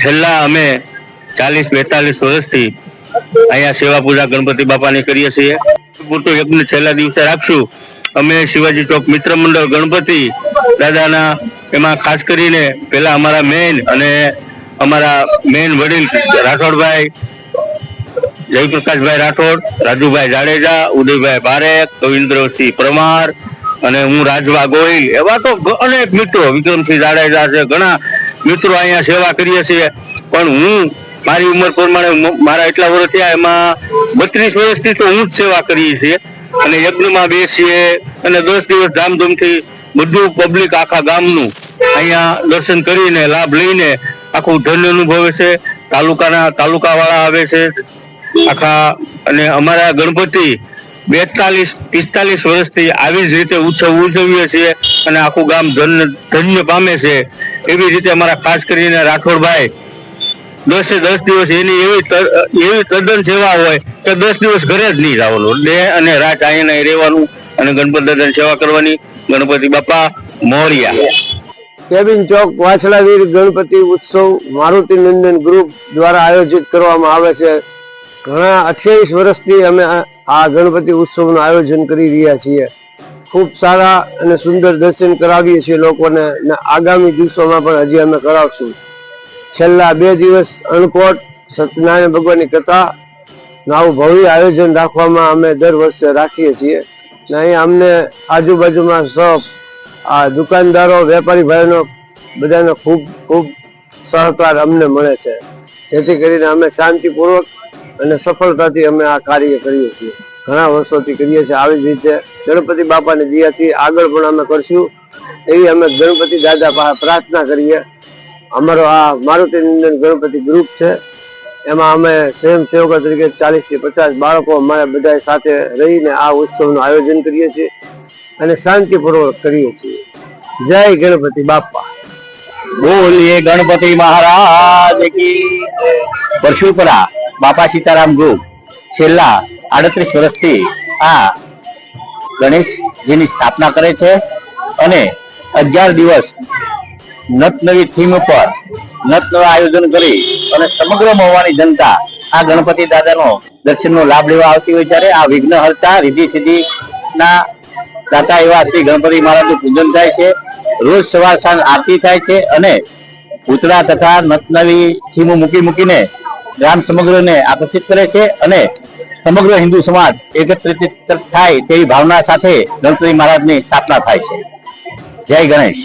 છેલ્લા અમે 40-42 વર્ષથી અહીંયા સેવા પૂજા ગણપતિ બાપાની કરીએ છીએ. પૂરતું યજ્ઞ છેલ્લા દિવસે રાખશું. અમે શિવાજી ચોક મિત્ર મંડળ ગણપતિ દાદાના એમાં ખાસ કરીને પેલા અમારા મેન વડીલ રાઠોડભાઈ, જયપ્રકાશભાઈ રાઠોડ, રાજુભાઈ જાડેજા, ઉદયભાઈ બારેક, કવિન્દ્રસિંહ પરમાર અને હું રાજવા ગોહિલ, એવા તો અનેક મિત્રો, વિક્રમસિંહ જાડેજા છે, ઘણા મિત્રો અહીંયા સેવા કરીએ છીએ. પણ હું મારી ઉંમર પ્રમાણે મારા એટલા વર્ષ થયા, એમાં 32 વર્ષથી તો હું જ સેવા કરીએ છીએ. અને યજ્ઞમાં બેસીએ અને 10 દિવસ ધામધૂમથી બધું પબ્લિક આખા ગામનું અહીંયા દર્શન કરીને લાભ લઈને આખું ધન્ય અનુભવે છે. તાલુકાવાળા આવે છે આખા. અને અમારા ગણપતિ 42-45 વર્ષથી આવી જ રીતે ઉત્સવ ઉજવીએ છીએ અને આખું ગામ ધન્ય પામે છે. એવી રીતે અમારા ખાસ કરીને રાઠોડભાઈ 10 દિવસ એની એવી તદ્દન સેવા હોય કે 10 દિવસ ઘરે જ નહીં જવાનું, ડે અને રાત અહીંયા રહેવાનું અને ગણપતિ દાદાની સેવા કરવાની. ગણપતિ બાપા મોરિયા. કેબિન ચોક વાછડાવીર ગણપતિ ઉત્સવ મારુતિ નંદન ગ્રુપ દ્વારા આયોજિત કરવામાં આવે છે. ઘણા 28 વર્ષથી અમે આ ગણપતિ ઉત્સવનું આયોજન કરી રહ્યા છીએ. ખૂબ સારા અને સુંદર દર્શન કરાવીએ છીએ લોકોને, અને આગામી દિવસોમાં પણ હજી અમે કરાવશું. છેલ્લા 2 દિવસ અણકોટ સત્યનારાયણ ભગવાનની કથા આવું ભવ્ય આયોજન રાખવામાં અમે દર વર્ષે રાખીએ છીએ. અને અહીંયા અમને આજુબાજુમાં સૌ આ દુકાનદારો, વેપારી ભાઈઓનો બધાનો ખૂબ ખૂબ સહકાર અમને મળે છે, જેથી કરીને અમે શાંતિપૂર્વક અને સફળતાથી અમે આ કાર્ય કરીએ છીએ. ઘણા વર્ષોથી કરીએ છીએ. આવી જ રીતે ગણપતિ બાપાની દયાથી આગળ પણ અમે કરશું એવી અમે ગણપતિ દાદા પાસે પ્રાર્થના કરીએ. અમારો આ મારુતિ નંદન ગણપતિ ગ્રુપ છે, એમાં અમે સ્વયંસેવકો તરીકે 40 થી 50 બાળકો અમારા બધા સાથે રહીને આ ઉત્સવનું આયોજન કરીએ છીએ અને શાંતિપૂર્વક કરીએ છીએ. જય ગણપતિ બાપા. બોલીએ ગણપતિ મહારાજ કી. પરશુપરા બાપા સીતારામ ગ્રુપ છેલ્લા 38 વર્ષથી આ ગણેશજીની સ્થાપના કરે છે અને 11 દિવસ નવી થીમ પર નવા આયોજન કરી અને સમગ્ર મહુવાની જનતા આ ગણપતિ દાદાનો દર્શનનો લાભ લેવા આવતી હોય ત્યારે આ વિઘ્નહર્તા, રિદ્ધિ સિદ્ધિ ના દાતા એવા શ્રી ગણપતિ મહારાજનું પૂજન થાય છે. રોજ સવાર સાંજ આરતી થાય છે અને પૂતળા તથા નવી થીમ મૂકીને ગ્રામ સમગ્રને આકર્ષિત કરે છે અને સમગ્ર હિન્દુ સમાજ એકત્રિત થાય તેવી ભાવના સાથે ગણપતિ મહારાજની સ્થાપના થાય છે. જય ગણેશ.